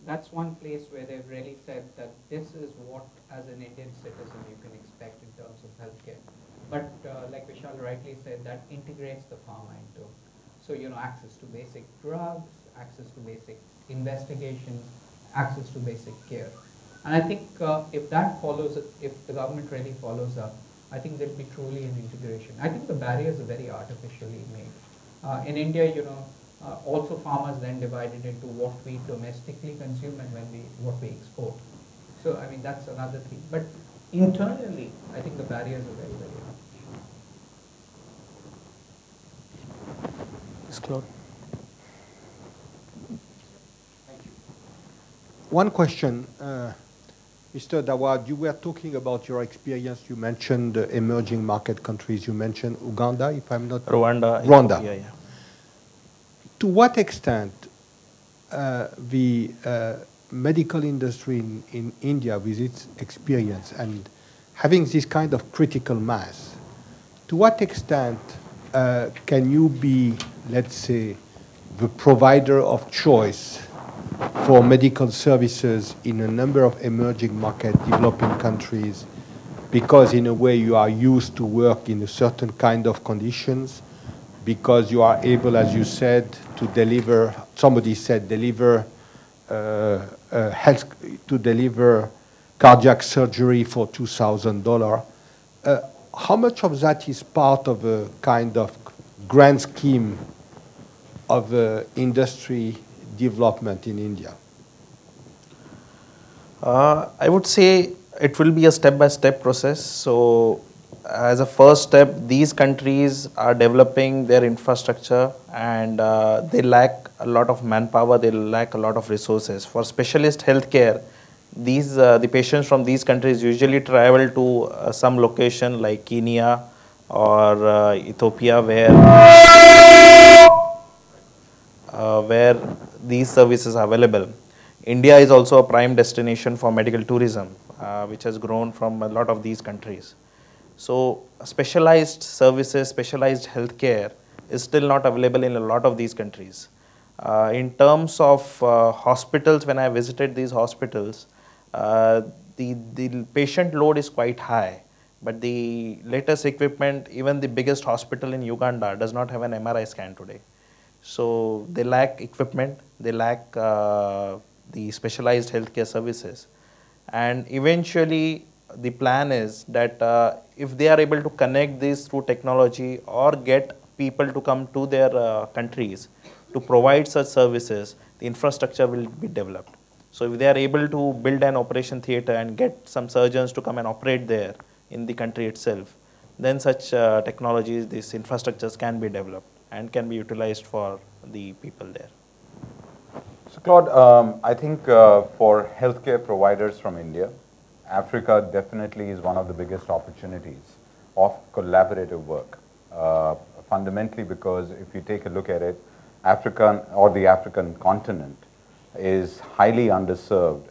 that's one place where they've really said that this is what, as an Indian citizen, you can expect in terms of healthcare. But like Vishal rightly said, that integrates the pharma into. So, access to basic drugs, access to basic investigations, access to basic care. And I think if that follows, if the government really follows up, I think there'll be truly an integration. I think the barriers are very artificially made. In India, also farmers then divided into what we domestically consume and what we export. So, I mean, that's another thing. But internally, I think the barriers are very, very high. Ms. Claude. One question, Mr. Dawad, you were talking about your experience. You mentioned emerging market countries. You mentioned Uganda, if I'm not Rwanda. Rwanda. Yeah, yeah. To what extent the medical industry in India, with its experience and having this kind of critical mass, to what extent can you be, let's say, the provider of choice for medical services in a number of emerging market developing countries, because in a way you are used to work in a certain kind of conditions, because you are able, as you said, to deliver, somebody said, deliver to deliver cardiac surgery for $2,000. How much of that is part of a kind of grand scheme of industry development in India? I would say it will be a step-by-step process. So as a first step, these countries are developing their infrastructure, and they lack a lot of manpower, they lack a lot of resources. For specialist healthcare, these the patients from these countries usually travel to some location like Kenya or Ethiopia, where these services are available. India is also a prime destination for medical tourism, which has grown from a lot of these countries. So specialized services, specialized healthcare is still not available in a lot of these countries. In terms of hospitals, when I visited these hospitals, the patient load is quite high, but the latest equipment, even the biggest hospital in Uganda does not have an MRI scan today. So they lack equipment, they lack the specialized healthcare services. And eventually the plan is that if they are able to connect this through technology or get people to come to their countries to provide such services, the infrastructure will be developed. So if they are able to build an operation theater and get some surgeons to come and operate there in the country itself, then such technologies, these infrastructures can be developed and can be utilized for the people there. So Claude, I think for healthcare providers from India, Africa definitely is one of the biggest opportunities of collaborative work. Fundamentally because if you take a look at it, Africa or the African continent is highly underserved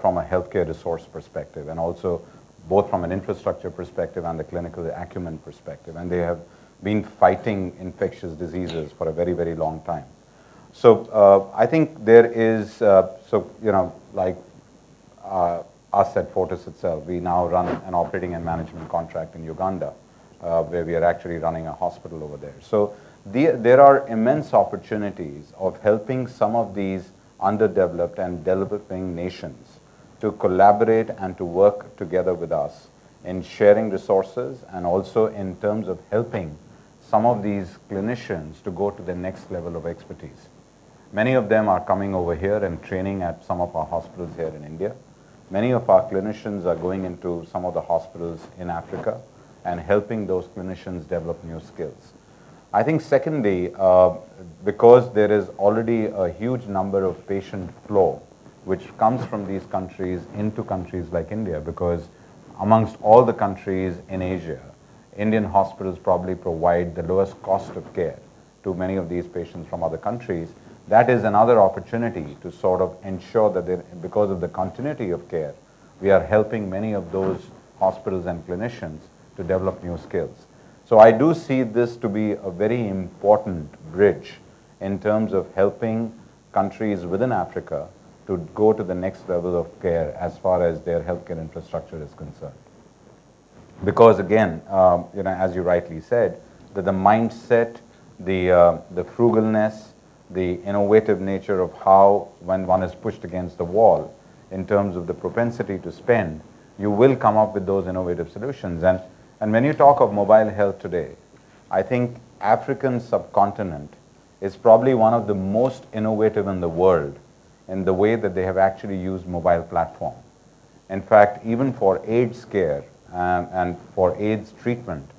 from a healthcare resource perspective, and also both from an infrastructure perspective and the clinical acumen perspective. And they have been fighting infectious diseases for a very, very long time. So I think there is, like us at Fortis itself, we now run an operating and management contract in Uganda, where we are actually running a hospital over there. So there are immense opportunities of helping some of these underdeveloped and developing nations to collaborate and to work together with us in sharing resources, and also in terms of helping some of these clinicians to go to the next level of expertise. Many of them are coming over here and training at some of our hospitals here in India. Many of our clinicians are going into some of the hospitals in Africa and helping those clinicians develop new skills. I think secondly, because there is already a huge number of patient flow which comes from these countries into countries like India, because amongst all the countries in Asia, Indian hospitals probably provide the lowest cost of care to many of these patients from other countries. That is another opportunity to sort of ensure that because of the continuity of care, we are helping many of those hospitals and clinicians to develop new skills. So I do see this to be a very important bridge in terms of helping countries within Africa to go to the next level of care as far as their healthcare infrastructure is concerned. Because again, as you rightly said, that the mindset, the frugalness, the innovative nature of how, when one is pushed against the wall, in terms of the propensity to spend, you will come up with those innovative solutions. And when you talk of mobile health today, I think African subcontinent is probably one of the most innovative in the world in the way that they have actually used mobile platform. In fact, even for AIDS care and for AIDS treatment,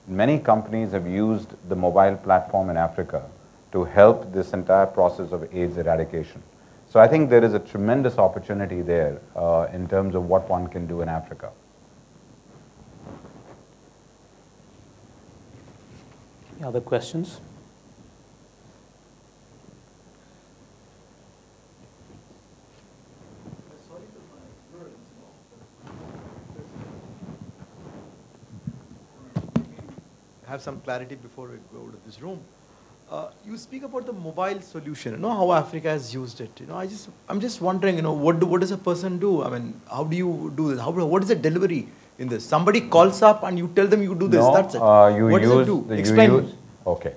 many companies have used the mobile platform in Africa to help this entire process of AIDS eradication. So I think there is a tremendous opportunity there in terms of what one can do in Africa. Any other questions? Have some clarity before we go to this room. You speak about the mobile solution, how Africa has used it. I'm just wondering, what does a person do? I mean, how do you do this? What is the delivery in this? Somebody calls up and you tell them you do this. No, that's it. What does it do? Explain. Okay.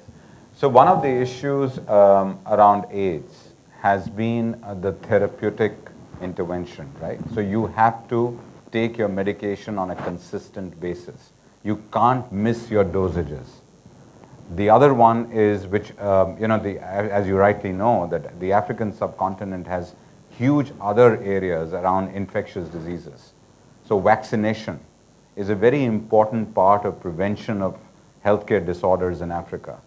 So one of the issues around AIDS has been the therapeutic intervention, right? So you have to take your medication on a consistent basis. You can't miss your dosages. The other one is, which, as you rightly know, that the African subcontinent has huge other areas around infectious diseases. So vaccination is a very important part of prevention of healthcare disorders in Africa.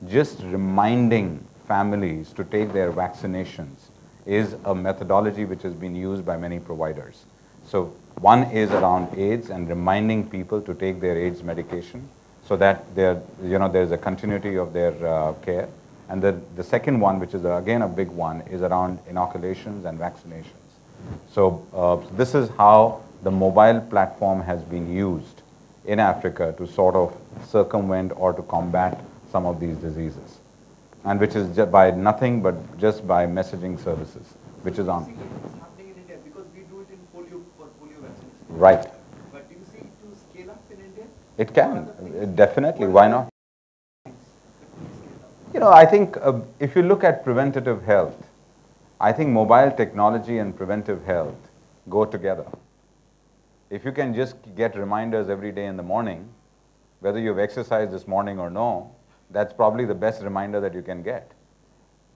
Just reminding families to take their vaccinations is a methodology which has been used by many providers. So one is around AIDS and reminding people to take their AIDS medication so that there's a continuity of their care. And the second one, which is again a big one, is around inoculations and vaccinations. So this is how the mobile platform has been used in Africa to sort of circumvent or to combat some of these diseases. And which is just by nothing but just by messaging services, which is on. It's happening in India because we do it in polio for polio vaccination. Right. But do you see it to scale up in India? It can, definitely, why not? I think if you look at preventative health, I think mobile technology and preventive health go together. If you can just get reminders every day in the morning, whether you've exercised this morning or no, that's probably the best reminder that you can get.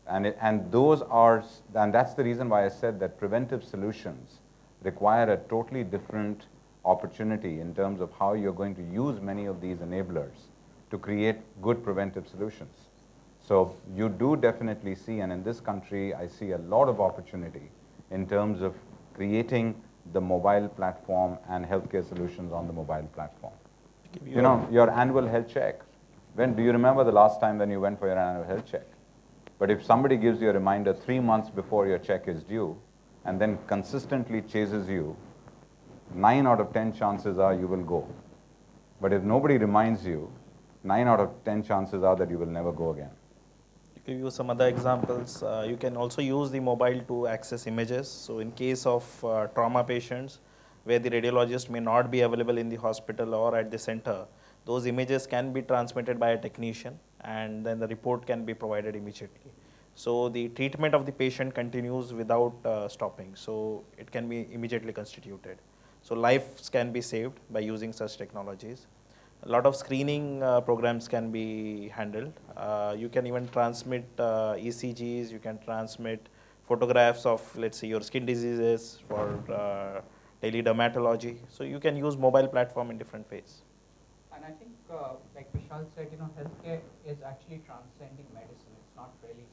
And that's the reason why I said that preventive solutions require a totally different opportunity in terms of how you're going to use many of these enablers to create good preventive solutions. So you do definitely see, and in this country, I see a lot of opportunity in terms of creating the mobile platform and healthcare solutions on the mobile platform. Your annual health check. When do you remember the last time when you went for your annual health check? But if somebody gives you a reminder 3 months before your check is due and then consistently chases you, 9 out of 10 chances are you will go. But if nobody reminds you, 9 out of 10 chances are that you will never go again. To give you some other examples, you can also use the mobile to access images. So in case of trauma patients, where the radiologist may not be available in the hospital or at the center, those images can be transmitted by a technician and then the report can be provided immediately. So the treatment of the patient continues without stopping. So it can be immediately constituted. So lives can be saved by using such technologies. A lot of screening programs can be handled. You can even transmit ECGs, you can transmit photographs of, let's say, your skin diseases for daily dermatology. So you can use mobile platform in different ways. And I think, like Vishal said, healthcare is actually transcending medicine. It's not really.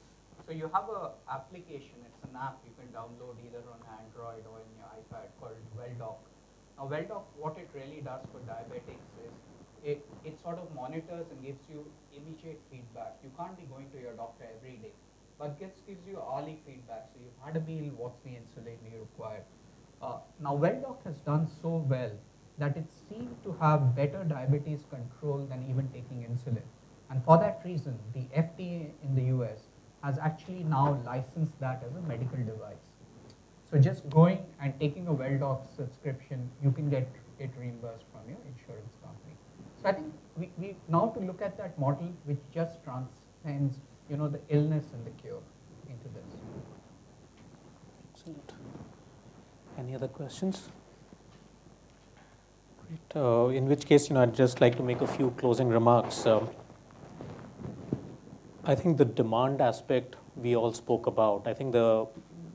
So you have an application, it's an app you can download either on Android or in your iPad called WellDoc. Now WellDoc, what it really does for diabetics is it sort of monitors and gives you immediate feedback. You can't be going to your doctor every day, but gives you hourly feedback. So you've had a meal, what's the insulin you require? Now WellDoc has done so well that it's seen to have better diabetes control than even taking insulin. And for that reason, the FDA in the US has actually now licensed that as a medical device. So just going and taking a WellDoc subscription, you can get it reimbursed from your insurance company. So I think we now to look at that model which just transcends, the illness and the cure into this. Excellent. Any other questions? Great. In which case, I'd just like to make a few closing remarks. I think the demand aspect we all spoke about. I think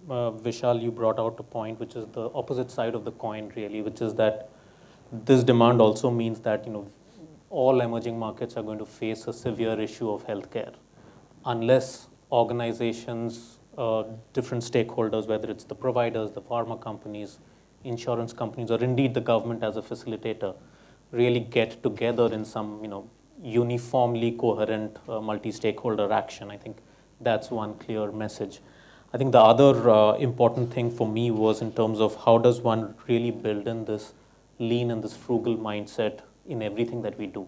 Vishal, you brought out a point which is the opposite side of the coin, really, which is that this demand also means that all emerging markets are going to face a severe issue of healthcare unless organizations, different stakeholders, whether it's the providers, the pharma companies, insurance companies, or indeed the government as a facilitator, really get together in some uniformly coherent multi-stakeholder action. I think that's one clear message. I think the other important thing for me was in terms of how does one really build in this lean and this frugal mindset in everything that we do.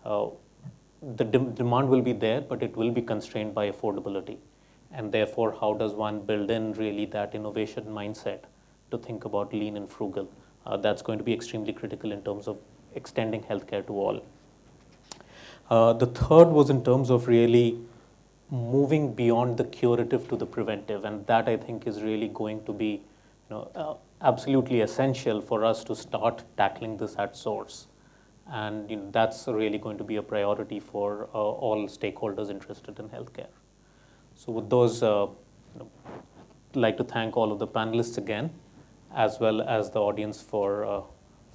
The demand will be there, but it will be constrained by affordability. And therefore, how does one build in really that innovation mindset to think about lean and frugal? That's going to be extremely critical in terms of extending healthcare to all. The third was in terms of really moving beyond the curative to the preventive, and that I think is really going to be absolutely essential for us to start tackling this at source. And that's really going to be a priority for all stakeholders interested in healthcare. So with those, I'd like to thank all of the panelists again, as well as the audience for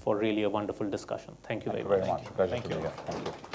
really a wonderful discussion. Thank you very much. Pleasure to be here. Thank you.